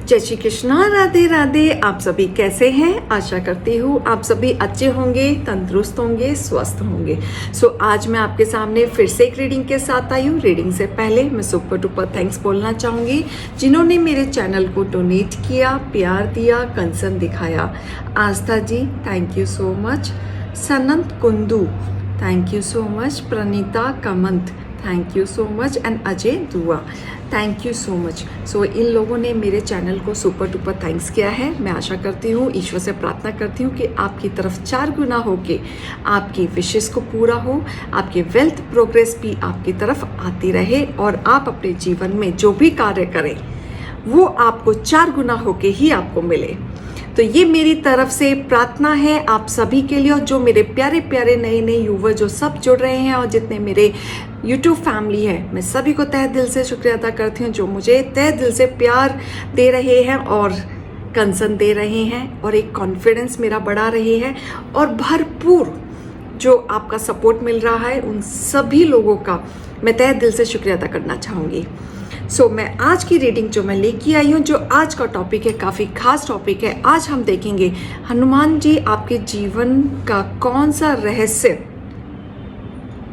जय श्री कृष्णा, राधे राधे। आप सभी कैसे हैं? आशा करती हूँ आप सभी अच्छे होंगे, तंदुरुस्त होंगे, स्वस्थ होंगे। आज मैं आपके सामने फिर से एक रीडिंग के साथ आई हूँ। रीडिंग से पहले मैं सुपर डुपर थैंक्स बोलना चाहूँगी जिन्होंने मेरे चैनल को डोनेट किया, प्यार दिया, कंसर्न दिखाया। Aastha ji, thank you so much. Sanant Kundu, thank you so much. Praneeta Kamant, thank you so much. And Ajay Dua, thank you so much. इन लोगों ने मेरे चैनल को सुपर डुपर थैंक्स किया है। मैं आशा करती हूँ, ईश्वर से प्रार्थना करती हूँ कि आपकी तरफ 4 गुना होके आपकी विशेष को पूरा हो, आपकी वेल्थ प्रोग्रेस भी आपकी तरफ आती रहे और आप अपने जीवन में जो भी कार्य करें वो आपको 4 गुना होके ही आपको मिले। तो ये मेरी तरफ से प्रार्थना है आप सभी के लिए, और जो मेरे प्यारे प्यारे नए युवा जो सब जुड़ रहे हैं और जितने मेरे YouTube फैमिली है, मैं सभी को तहे दिल से शुक्रिया अदा करती हूँ जो मुझे तहे दिल से प्यार दे रहे हैं और कंसर्न दे रहे हैं और एक कॉन्फिडेंस मेरा बढ़ा रहे हैं और भरपूर जो आपका सपोर्ट मिल रहा है, उन सभी लोगों का मैं तहे दिल से शुक्रिया अदा करना चाहूँगी। मैं आज की रीडिंग जो मैं लेके आई हूँ, जो आज का टॉपिक है काफ़ी खास टॉपिक है। आज हम देखेंगे हनुमान जी आपके जीवन का कौन सा रहस्य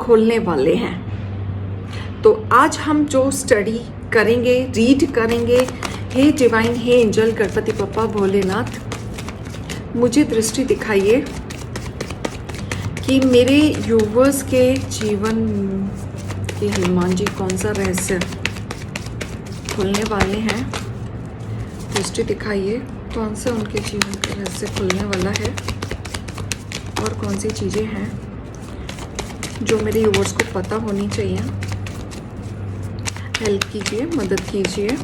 खोलने वाले हैं। तो आज हम जो स्टडी करेंगे, रीड करेंगे, हे डिवाइन, हे एंजल, गणपति बप्पा भोलेनाथ, मुझे दृष्टि दिखाइए कि मेरे यूवर्स के जीवन के हनुमान जी कौन सा रहस्य खुलने वाले हैं। दृष्टि दिखाइए कौन सा उनके जीवन का रहस्य खुलने वाला है और कौन सी चीज़ें हैं जो मेरे व्यूअर्स को पता होनी चाहिए। हेल्प कीजिए, मदद कीजिए,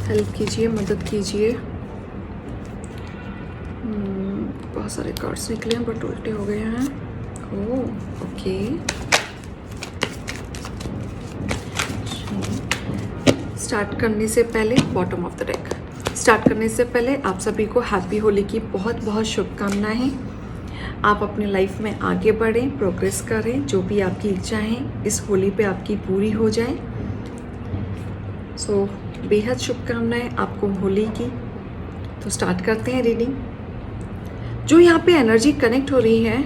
हेल्प कीजिए, मदद कीजिए। बहुत सारे कार्ड्स निकले हैं बट उल्टे हो गए हैं। ओह ओके, स्टार्ट करने से पहले bottom of the deck start करने से पहले आप सभी को हैप्पी होली की बहुत बहुत शुभकामनाएं। आप अपनी लाइफ में आगे बढ़ें, प्रोग्रेस करें, जो भी आपकी इच्छाएं इस होली पे आपकी पूरी हो जाए। बेहद शुभकामनाएं आपको होली की। तो स्टार्ट करते हैं रीडिंग। जो यहाँ पे एनर्जी कनेक्ट हो रही है,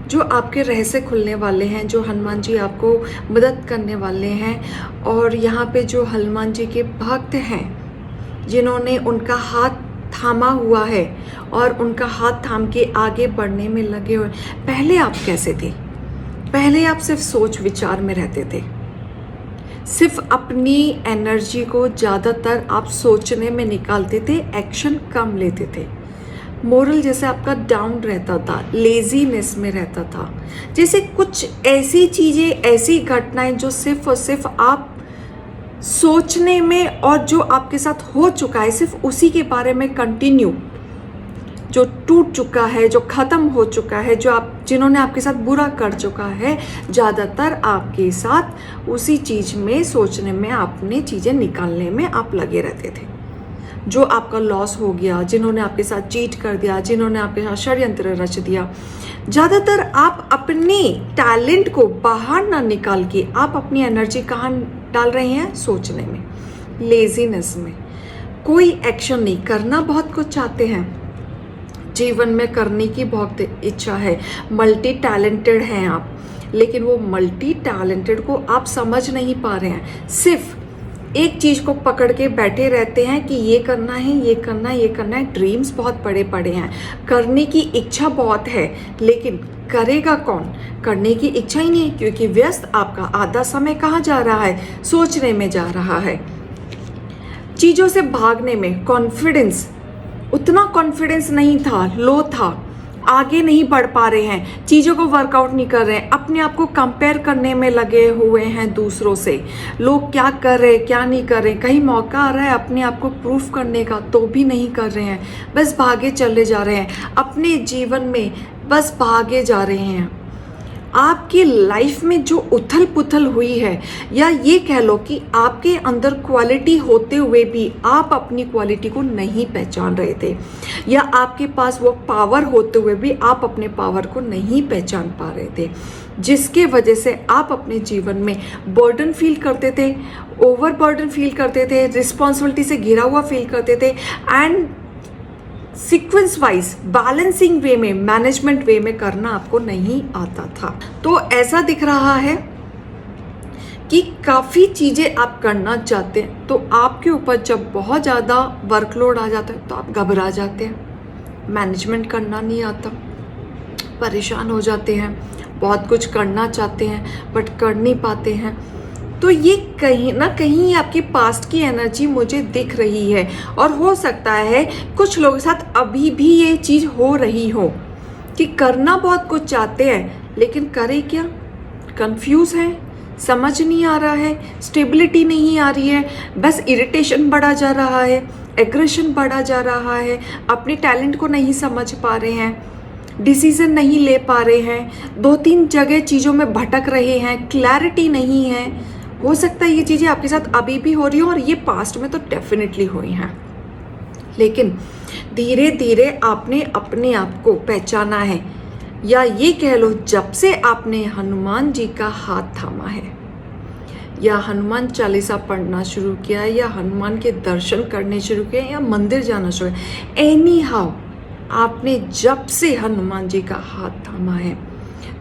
जो आपके रहस्य खुलने वाले हैं, जो हनुमान जी आपको मदद करने वाले हैं, और यहाँ पे जो हनुमान जी के भक्त हैं जिन्होंने उनका हाथ थामा हुआ है और उनका हाथ थाम के आगे बढ़ने में लगे हुए। पहले आप कैसे थे? पहले आप सिर्फ सोच विचार में रहते थे, सिर्फ अपनी एनर्जी को ज़्यादातर आप सोचने में निकालते थे, एक्शन कम लेते थे। मोरल जैसे आपका डाउन रहता था, लेजीनेस में रहता था, जैसे कुछ ऐसी चीज़ें, ऐसी घटनाएं जो सिर्फ और सिर्फ आप सोचने में और जो आपके साथ हो चुका है सिर्फ उसी के बारे में कंटिन्यू, जो टूट चुका है, जो ख़त्म हो चुका है, जो आप जिन्होंने आपके साथ बुरा कर चुका है, ज़्यादातर आपके साथ उसी चीज़ में सोचने में, अपने चीज़ें निकालने में आप लगे रहते थे। जो आपका लॉस हो गया, जिन्होंने आपके साथ चीट कर दिया, जिन्होंने आपके साथ षड्यंत्र रच दिया, ज़्यादातर आप अपने टैलेंट को बाहर ना निकाल के आप अपनी एनर्जी कहाँ डाल रहे हैं? सोचने में, लेजीनेस में। कोई एक्शन नहीं करना, बहुत कुछ चाहते हैं जीवन में करने की बहुत इच्छा है, मल्टी टैलेंटेड हैं आप, लेकिन वो मल्टी टैलेंटेड को आप समझ नहीं पा रहे हैं। सिर्फ एक चीज़ को पकड़ के बैठे रहते हैं कि ये करना है, ये करना है, ये करना है। ड्रीम्स बहुत बड़े बड़े हैं, करने की इच्छा बहुत है, लेकिन करेगा कौन? करने की इच्छा ही नहीं, क्योंकि व्यस्त आपका आधा समय कहाँ जा रहा है? सोचने में जा रहा है, चीज़ों से भागने में। कॉन्फिडेंस, उतना कॉन्फिडेंस नहीं था, लो था, आगे नहीं बढ़ पा रहे हैं, चीज़ों को वर्कआउट नहीं कर रहे हैं, अपने आप को कंपेयर करने में लगे हुए हैं दूसरों से। लोग क्या कर रहे हैं, क्या नहीं कर रहे हैं, कहीं मौका आ रहा है अपने आप को प्रूफ करने का तो भी नहीं कर रहे हैं, बस भागे चले जा रहे हैं, अपने जीवन में बस भागे जा रहे हैं। आपकी लाइफ में जो उथल पुथल हुई है, या ये कह लो कि आपके अंदर क्वालिटी होते हुए भी आप अपनी क्वालिटी को नहीं पहचान रहे थे, या आपके पास वो पावर होते हुए भी आप अपने पावर को नहीं पहचान पा रहे थे, जिसके वजह से आप अपने जीवन में बर्डन फील करते थे, ओवर बर्डन फील करते थे, रिस्पॉन्सिबिलिटी से घिरा हुआ फील करते थे, एंड सीक्वेंस वाइज बैलेंसिंग वे में, मैनेजमेंट वे में करना आपको नहीं आता था। तो ऐसा दिख रहा है कि काफ़ी चीज़ें आप करना चाहते हैं, तो आपके ऊपर जब बहुत ज़्यादा वर्कलोड आ जाता है तो आप घबरा जाते हैं, मैनेजमेंट करना नहीं आता, परेशान हो जाते हैं, बहुत कुछ करना चाहते हैं बट कर नहीं पाते हैं। तो ये कहीं ना कहीं आपकी पास्ट की एनर्जी मुझे दिख रही है, और हो सकता है कुछ लोगों के साथ अभी भी ये चीज़ हो रही हो कि करना बहुत कुछ चाहते हैं लेकिन करें क्या, कंफ्यूज है, समझ नहीं आ रहा है, स्टेबिलिटी नहीं आ रही है, बस इरिटेशन बढ़ा जा रहा है, एग्रेशन बढ़ा जा रहा है, अपने टैलेंट को नहीं समझ पा रहे हैं, डिसीजन नहीं ले पा रहे हैं, 2-3 जगह चीज़ों में भटक रहे हैं, क्लैरिटी नहीं है। हो सकता है ये चीज़ें आपके साथ अभी भी हो रही हो, और ये पास्ट में तो डेफिनेटली हुई हैं, लेकिन धीरे धीरे आपने अपने आप को पहचाना है, या ये कह लो जब से आपने हनुमान जी का हाथ थामा है, या हनुमान चालीसा पढ़ना शुरू किया, या हनुमान के दर्शन करने शुरू किए, या मंदिर जाना शुरू किया, एनी हाउ आपने जब से हनुमान जी का हाथ थामा है,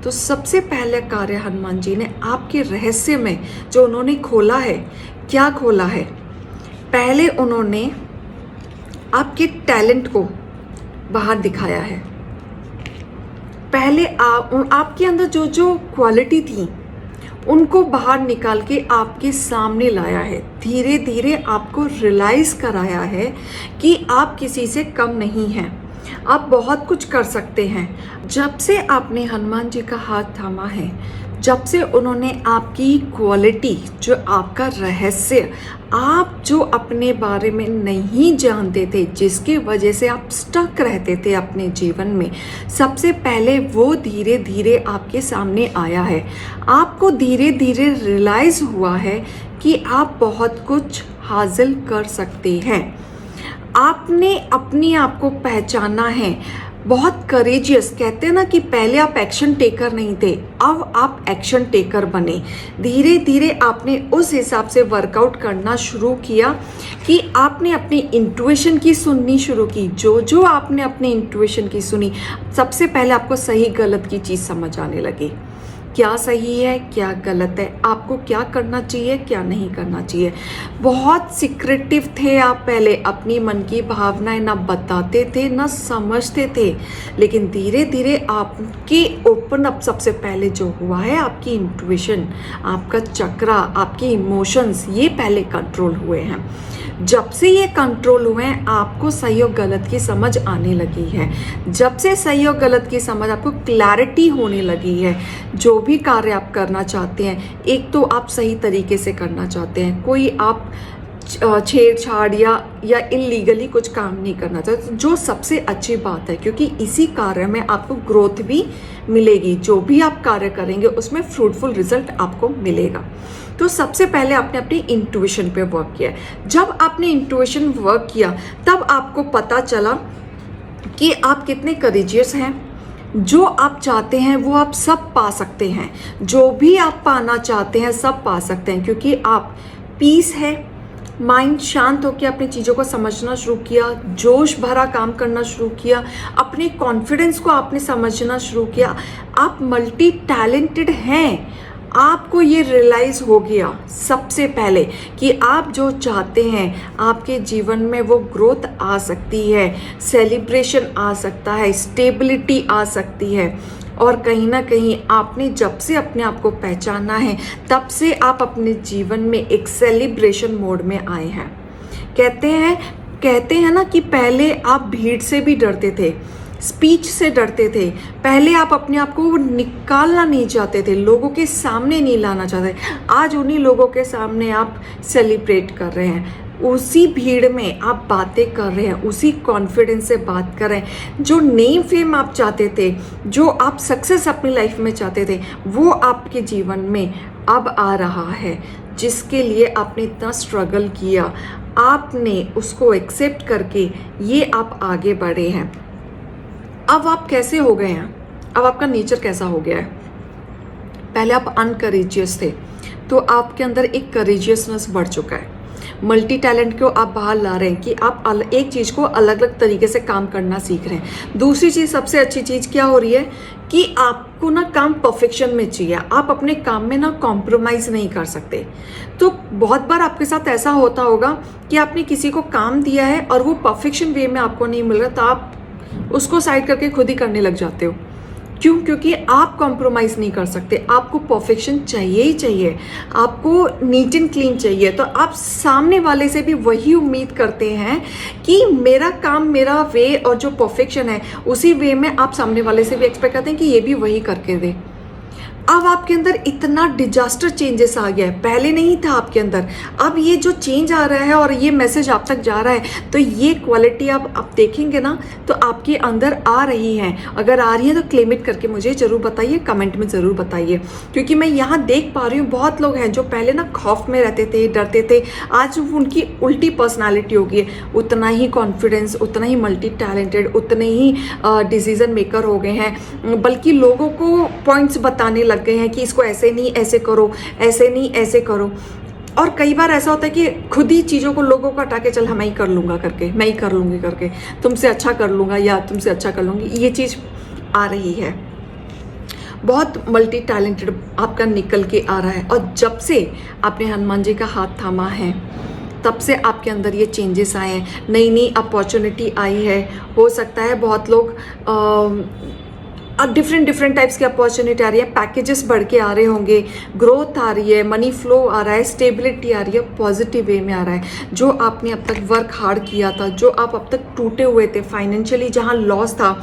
तो सबसे पहले कार्य हनुमान जी ने आपके रहस्य में जो उन्होंने खोला है, क्या खोला है? पहले उन्होंने आपके टैलेंट को बाहर दिखाया है। पहले आपके अंदर जो जो क्वालिटी थी उनको बाहर निकाल के आपके सामने लाया है, धीरे धीरे आपको रियलाइज कराया है कि आप किसी से कम नहीं हैं, आप बहुत कुछ कर सकते हैं। जब से आपने हनुमान जी का हाथ थामा है, जब से उन्होंने आपकी क्वालिटी, जो आपका रहस्य, आप जो अपने बारे में नहीं जानते थे, जिसकी वजह से आप स्टक रहते थे अपने जीवन में, सबसे पहले वो धीरे धीरे आपके सामने आया है। आपको धीरे धीरे रियलाइज़ हुआ है कि आप बहुत कुछ हासिल कर सकते हैं। आपने अपने आप को पहचाना है, बहुत करेजियस, कहते हैं ना कि पहले आप एक्शन टेकर नहीं थे, अब आप एक्शन टेकर बने। धीरे धीरे आपने उस हिसाब से वर्कआउट करना शुरू किया कि आपने अपनी इंट्यूशन की सुननी शुरू की। जो जो आपने अपनी इंट्यूशन की सुनी, सबसे पहले आपको सही गलत की चीज़ समझ आने लगी, क्या सही है क्या गलत है, आपको क्या करना चाहिए क्या नहीं करना चाहिए। बहुत सिक्रेटिव थे आप पहले, अपनी मन की भावनाएं ना बताते थे ना समझते थे, लेकिन धीरे धीरे आपके ओपन अप सबसे पहले जो हुआ है, आपकी इंट्यूशन, आपका चक्रा, आपके इमोशंस, ये पहले कंट्रोल हुए हैं। जब से ये कंट्रोल हुए हैं, आपको सही और गलत की समझ आने लगी है। जब से सही और गलत की समझ, आपको क्लैरिटी होने लगी है। जो भी कार्य आप करना चाहते हैं, एक तो आप सही तरीके से करना चाहते हैं, कोई आप छेड़छाड़ या इलीगली कुछ काम नहीं करना चाहते, जो सबसे अच्छी बात है, क्योंकि इसी कार्य में आपको ग्रोथ भी मिलेगी। जो भी आप कार्य करेंगे उसमें फ्रूटफुल रिजल्ट आपको मिलेगा। तो सबसे पहले आपने अपनी इंट्यूशन पे वर्क किया। जब आपने इंट्यूशन वर्क किया, तब आपको पता चला कि आप कितने करेजियस हैं। जो आप चाहते हैं वो आप सब पा सकते हैं, जो भी आप पाना चाहते हैं सब पा सकते हैं, क्योंकि आप पीस है, माइंड शांत होकर अपनी चीज़ों को समझना शुरू किया, जोश भरा काम करना शुरू किया, अपने कॉन्फिडेंस को आपने समझना शुरू किया। आप मल्टी टैलेंटेड हैं। आपको ये रियलाइज़ हो गया सबसे पहले कि आप जो चाहते हैं, आपके जीवन में वो ग्रोथ आ सकती है, सेलिब्रेशन आ सकता है, स्टेबिलिटी आ सकती है। और कहीं ना कहीं आपने जब से अपने आप को पहचाना है, तब से आप अपने जीवन में एक सेलिब्रेशन मोड में आए हैं। कहते हैं ना कि पहले आप भीड़ से भी डरते थे, स्पीच से डरते थे, पहले आप अपने आप को निकालना नहीं चाहते थे, लोगों के सामने नहीं लाना चाहते। आज उन्हीं लोगों के सामने आप सेलिब्रेट कर रहे हैं। उसी भीड़ में आप बातें कर रहे हैं, उसी कॉन्फिडेंस से बात कर रहे हैं। जो नेम फेम आप चाहते थे, जो आप सक्सेस अपनी लाइफ में चाहते थे, वो आपके जीवन में अब आ रहा है। जिसके लिए आपने इतना स्ट्रगल किया, आपने उसको एक्सेप्ट करके ये आप आगे बढ़े हैं। अब आप कैसे हो गए हैं, अब आपका नेचर कैसा हो गया है? पहले आप अनकरेजियस थे, तो आपके अंदर एक करेजियसनेस बढ़ चुका है। मल्टी टैलेंट को आप बाहर ला रहे हैं कि आप एक चीज़ को अलग अलग तरीके से काम करना सीख रहे हैं। दूसरी चीज़, सबसे अच्छी चीज़ क्या हो रही है कि आपको ना काम परफेक्शन में चाहिए। आप अपने काम में ना कॉम्प्रोमाइज़ नहीं कर सकते। तो बहुत बार आपके साथ ऐसा होता होगा कि आपने किसी को काम दिया है और वो परफेक्शन वे में आपको नहीं मिल रहा, तो आप उसको साइड करके खुद ही करने लग जाते हो। क्यों? क्योंकि आप कॉम्प्रोमाइज़ नहीं कर सकते। आपको परफेक्शन चाहिए ही चाहिए, आपको नीट एंड क्लीन चाहिए। तो आप सामने वाले से भी वही उम्मीद करते हैं कि मेरा काम, मेरा वे और जो परफेक्शन है उसी वे में आप सामने वाले से भी एक्सपेक्ट करते हैं कि ये भी वही करके दे। अब आपके अंदर इतना डिजास्टर चेंजेस आ गया है, पहले नहीं था आपके अंदर। अब ये जो चेंज आ रहा है और ये मैसेज आप तक जा रहा है, तो ये क्वालिटी आप देखेंगे ना, तो आपके अंदर आ रही है। अगर आ रही है तो क्लेम इट करके मुझे ज़रूर बताइए, कमेंट में ज़रूर बताइए। क्योंकि मैं यहाँ देख पा रही हूँ बहुत लोग हैं जो पहले ना खौफ में रहते थे, डरते थे, आज उनकी उल्टी पर्सनैलिटी हो गई है। उतना ही कॉन्फिडेंस, उतना ही मल्टी टैलेंटेड, उतने ही डिसीजन मेकर हो गए हैं, बल्कि लोगों को पॉइंट्स बताने लग गए हैं कि इसको ऐसे नहीं ऐसे करो, ऐसे नहीं ऐसे करो। और कई बार ऐसा होता है कि खुद ही चीज़ों को लोगों को हटा के चल मैं ही कर लूँगा करके, मैं ही कर लूँगी करके, तुमसे अच्छा कर लूँगा या तुमसे अच्छा कर लूँगी, ये चीज़ आ रही है। बहुत मल्टी टैलेंटेड आपका निकल के आ रहा है। और जब से आपने हनुमान जी का हाथ थामा है, तब से आपके अंदर ये चेंजेस आए हैं, नई नई अपॉर्चुनिटी आई है। हो सकता है बहुत लोग अब डिफरेंट टाइप्स की अपॉर्चुनिटी आ रही है, पैकेजेस बढ़ के आ रहे होंगे, ग्रोथ आ रही है, मनी फ्लो आ रहा है, स्टेबिलिटी आ रही है, पॉजिटिव वे में आ रहा है। जो आपने अब तक वर्क हार्ड किया था, जो आप अब तक टूटे हुए थे फाइनेंशियली, जहां लॉस था,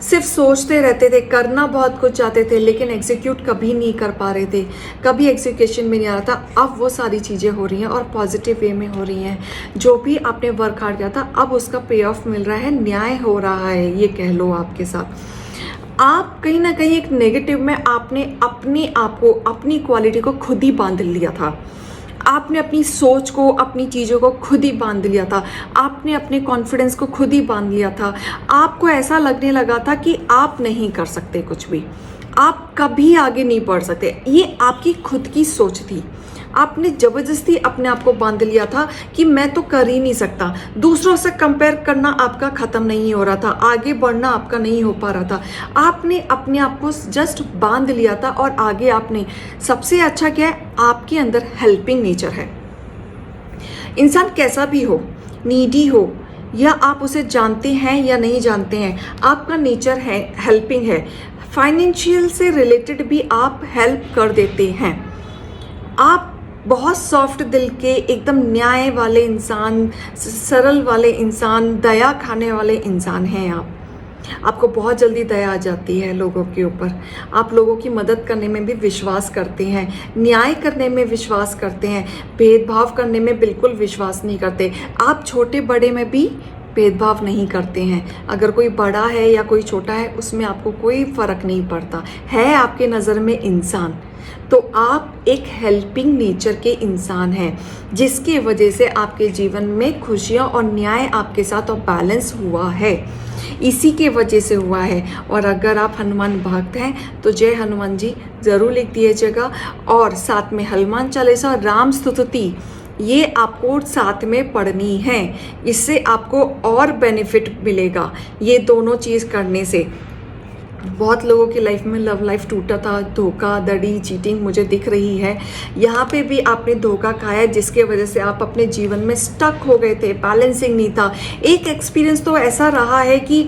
सिर्फ सोचते रहते थे, करना बहुत कुछ चाहते थे, लेकिन एग्जीक्यूट कभी नहीं कर पा रहे थे, कभी एग्जीक्यूशन में नहीं आ रहा था। अब वो सारी चीज़ें हो रही हैं और पॉजिटिव वे में हो रही हैं। जो भी आपने वर्क हार्ड किया था, अब उसका पे ऑफ मिल रहा है, न्याय हो रहा है, ये कह लो आपके साथ। आप कहीं ना कहीं एक नेगेटिव में आपने अपने आप को, अपनी क्वालिटी को खुद ही बांध लिया था। आपने अपनी सोच को, अपनी चीज़ों को खुद ही बांध लिया था। आपने अपने कॉन्फिडेंस को खुद ही बांध लिया था। आपको ऐसा लगने लगा था कि आप नहीं कर सकते कुछ भी, आप कभी आगे नहीं बढ़ सकते। ये आपकी खुद की सोच थी। आपने ज़बरदस्ती अपने आप को बांध लिया था कि मैं तो कर ही नहीं सकता। दूसरों से कंपेयर करना आपका ख़त्म नहीं हो रहा था, आगे बढ़ना आपका नहीं हो पा रहा था। आपने अपने आप को जस्ट बांध लिया था और आगे आपने, सबसे अच्छा क्या है, आपके अंदर हेल्पिंग नेचर है। इंसान कैसा भी हो, नीडी हो या आप उसे जानते हैं या नहीं जानते हैं, आपका नेचर है हेल्पिंग है। फाइनेंशियल से रिलेटेड भी आप हेल्प कर देते हैं। आप बहुत सॉफ्ट दिल के, एकदम न्याय वाले इंसान, सरल वाले इंसान, दया खाने वाले इंसान हैं आपको बहुत जल्दी दया आ जाती है लोगों के ऊपर। आप लोगों की मदद करने में भी विश्वास करते हैं, न्याय करने में विश्वास करते हैं, भेदभाव करने में बिल्कुल विश्वास नहीं करते। आप छोटे बड़े में भी भेदभाव नहीं करते हैं। अगर कोई बड़ा है या कोई छोटा है, उसमें आपको कोई फ़र्क नहीं पड़ता है। आपके नज़र में इंसान, तो आप एक हेल्पिंग नेचर के इंसान हैं, जिसकी वजह से आपके जीवन में खुशियाँ और न्याय आपके साथ और बैलेंस हुआ है। इसी के वजह से हुआ है। और अगर आप हनुमान भक्त हैं तो जय हनुमान जी ज़रूर लिख दीजिएगा। और साथ में हनुमान चालीसा और राम स्तुति, ये आपको साथ में पढ़नी है। इससे आपको और बेनिफिट मिलेगा ये दोनों चीज़ करने से। बहुत लोगों की लाइफ में लव लाइफ टूटा था, धोखाधड़ी, चीटिंग मुझे दिख रही है। यहाँ पे भी आपने धोखा खाया, जिसके वजह से आप अपने जीवन में स्टक हो गए थे, बैलेंसिंग नहीं था। एक एक्सपीरियंस तो ऐसा रहा है कि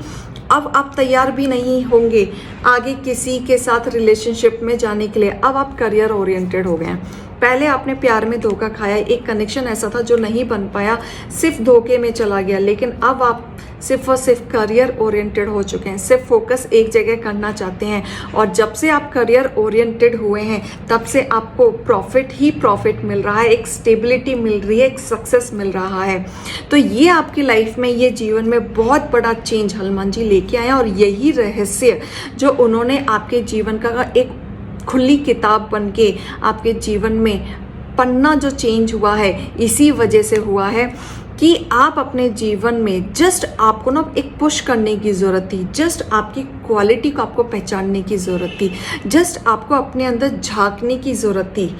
अब आप तैयार भी नहीं होंगे आगे किसी के साथ रिलेशनशिप में जाने के लिए। अब आप करियर ओरिएंटेड हो गए हैं। पहले आपने प्यार में धोखा खाया, एक कनेक्शन ऐसा था जो नहीं बन पाया, सिर्फ धोखे में चला गया। लेकिन अब आप सिर्फ और सिर्फ करियर ओरिएंटेड हो चुके हैं, सिर्फ फोकस एक जगह करना चाहते हैं। और जब से आप करियर ओरिएंटेड हुए हैं तब से आपको प्रॉफिट ही प्रॉफिट मिल रहा है, एक स्टेबिलिटी मिल रही है, एक सक्सेस मिल रहा है। तो ये आपकी लाइफ में, ये जीवन में बहुत बड़ा चेंज हनुमान जी लेके आए हैं। और यही रहस्य जो उन्होंने आपके जीवन का एक खुली किताब बन के आपके जीवन में पन्ना जो चेंज हुआ है, इसी वजह से हुआ है कि आप अपने जीवन में जस्ट आपको ना एक पुश करने की ज़रूरत थी, जस्ट आपकी क्वालिटी को आपको पहचानने की ज़रूरत थी, जस्ट आपको अपने अंदर झांकने की ज़रूरत थी।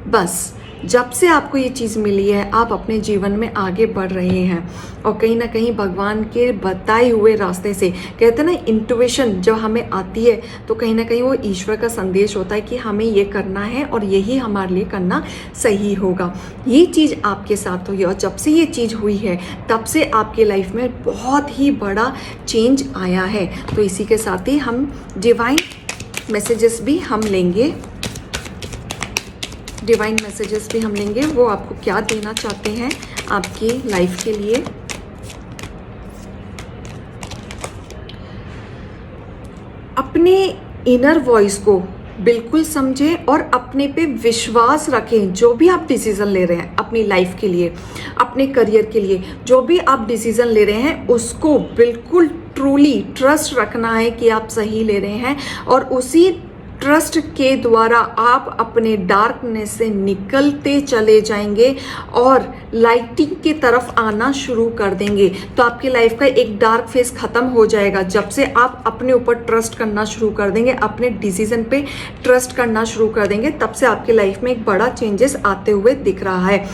बस जब से आपको ये चीज़ मिली है आप अपने जीवन में आगे बढ़ रहे हैं। और कहीं ना कहीं भगवान के बताए हुए रास्ते से, कहते हैं ना इंट्यूशन जब हमें आती है तो कहीं ना कहीं वो ईश्वर का संदेश होता है कि हमें ये करना है और यही हमारे लिए करना सही होगा। ये चीज़ आपके साथ हुई और जब से ये चीज़ हुई है तब से आपकी लाइफ में बहुत ही बड़ा चेंज आया है। तो इसी के साथ ही हम डिवाइन मैसेजेस भी हम लेंगे, डिवाइन मैसेजेस भी हम लेंगे, वो आपको क्या देना चाहते हैं आपकी लाइफ के लिए। अपने इनर वॉइस को बिल्कुल समझें और अपने पे विश्वास रखें। जो भी आप डिसीजन ले रहे हैं अपनी लाइफ के लिए, अपने करियर के लिए, जो भी आप डिसीजन ले रहे हैं उसको बिल्कुल ट्रूली ट्रस्ट रखना है कि आप सही ले रहे हैं। और उसी ट्रस्ट के द्वारा आप अपने डार्कनेस से निकलते चले जाएंगे और लाइटिंग की तरफ आना शुरू कर देंगे। तो आपकी लाइफ का एक डार्क फेस खत्म हो जाएगा जब से आप अपने ऊपर ट्रस्ट करना शुरू कर देंगे, अपने डिसीजन पे ट्रस्ट करना शुरू कर देंगे। तब से आपकी लाइफ में एक बड़ा चेंजेस आते हुए दिख रहा है।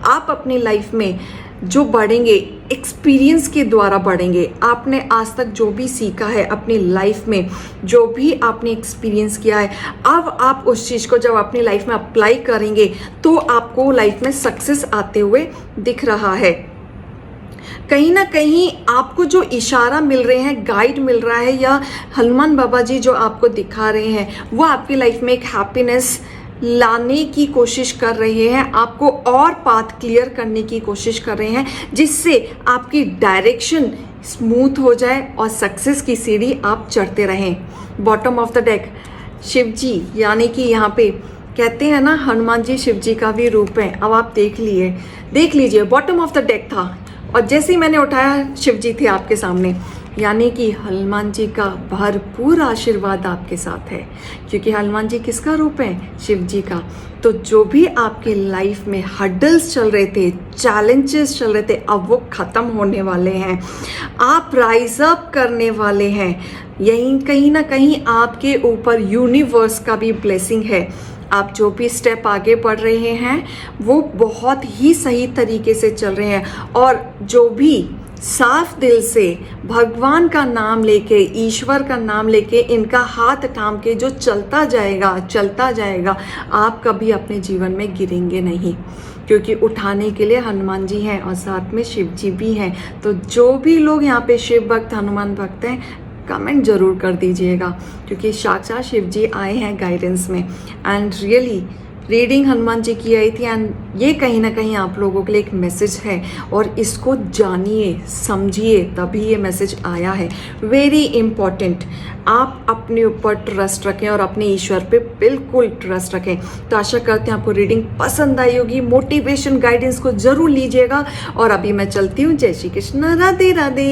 आप अपनी लाइफ में जो बढ़ेंगे एक्सपीरियंस के द्वारा बढ़ेंगे। आपने आज तक जो भी सीखा है अपनी लाइफ में, जो भी आपने एक्सपीरियंस किया है, अब आप उस चीज़ को जब अपनी लाइफ में अप्लाई करेंगे तो आपको लाइफ में सक्सेस आते हुए दिख रहा है। कहीं ना कहीं आपको जो इशारा मिल रहे हैं, गाइड मिल रहा है, या हनुमान बाबा जी जो आपको दिखा रहे हैं वो आपकी लाइफ में एक हैप्पीनेस लाने की कोशिश कर रहे हैं, आपको और पाथ क्लियर करने की कोशिश कर रहे हैं जिससे आपकी डायरेक्शन स्मूथ हो जाए और सक्सेस की सीढ़ी आप चढ़ते रहें। Bottom of the deck Shiv ji, यानी कि यहाँ पे कहते हैं ना हनुमान जी शिव जी का भी रूप है। अब आप देख लीजिए बॉटम ऑफ द डेक था और जैसे ही मैंने उठाया शिव जी थे आपके सामने, यानी कि हनुमान जी का भरपूर आशीर्वाद आपके साथ है, क्योंकि हनुमान जी किसका रूप है? शिव जी का। तो जो भी आपके लाइफ में हर्डल्स चल रहे थे, चैलेंजेस चल रहे थे, अब वो ख़त्म होने वाले हैं। आप राइज अप करने वाले हैं। यही कहीं ना कहीं आपके ऊपर यूनिवर्स का भी ब्लेसिंग है। आप जो भी स्टेप आगे बढ़ रहे हैं वो बहुत ही सही तरीके से चल रहे हैं। और जो भी साफ दिल से भगवान का नाम लेके, ईश्वर का नाम लेके, इनका हाथ थाम के जो चलता जाएगा, आप कभी अपने जीवन में गिरेंगे नहीं, क्योंकि उठाने के लिए हनुमान जी हैं और साथ में शिव जी भी हैं। तो जो भी लोग यहाँ पे शिव भक्त, हनुमान भक्त हैं, कमेंट ज़रूर कर दीजिएगा, क्योंकि साक्षात शिव जी आए हैं गाइडेंस में। And really reading Hanuman ji की आई थी एंड ये कहीं ना कहीं आप लोगों के लिए एक मैसेज है और इसको जानिए समझिए, तभी ये मैसेज आया है। वेरी इम्पॉर्टेंट, आप अपने ऊपर ट्रस्ट रखें और अपने ईश्वर पे बिल्कुल ट्रस्ट रखें। तो आशा करते हैं आपको रीडिंग पसंद आई होगी। मोटिवेशन गाइडेंस को ज़रूर लीजिएगा और अभी मैं चलती हूँ। जय श्री कृष्ण, राधे राधे।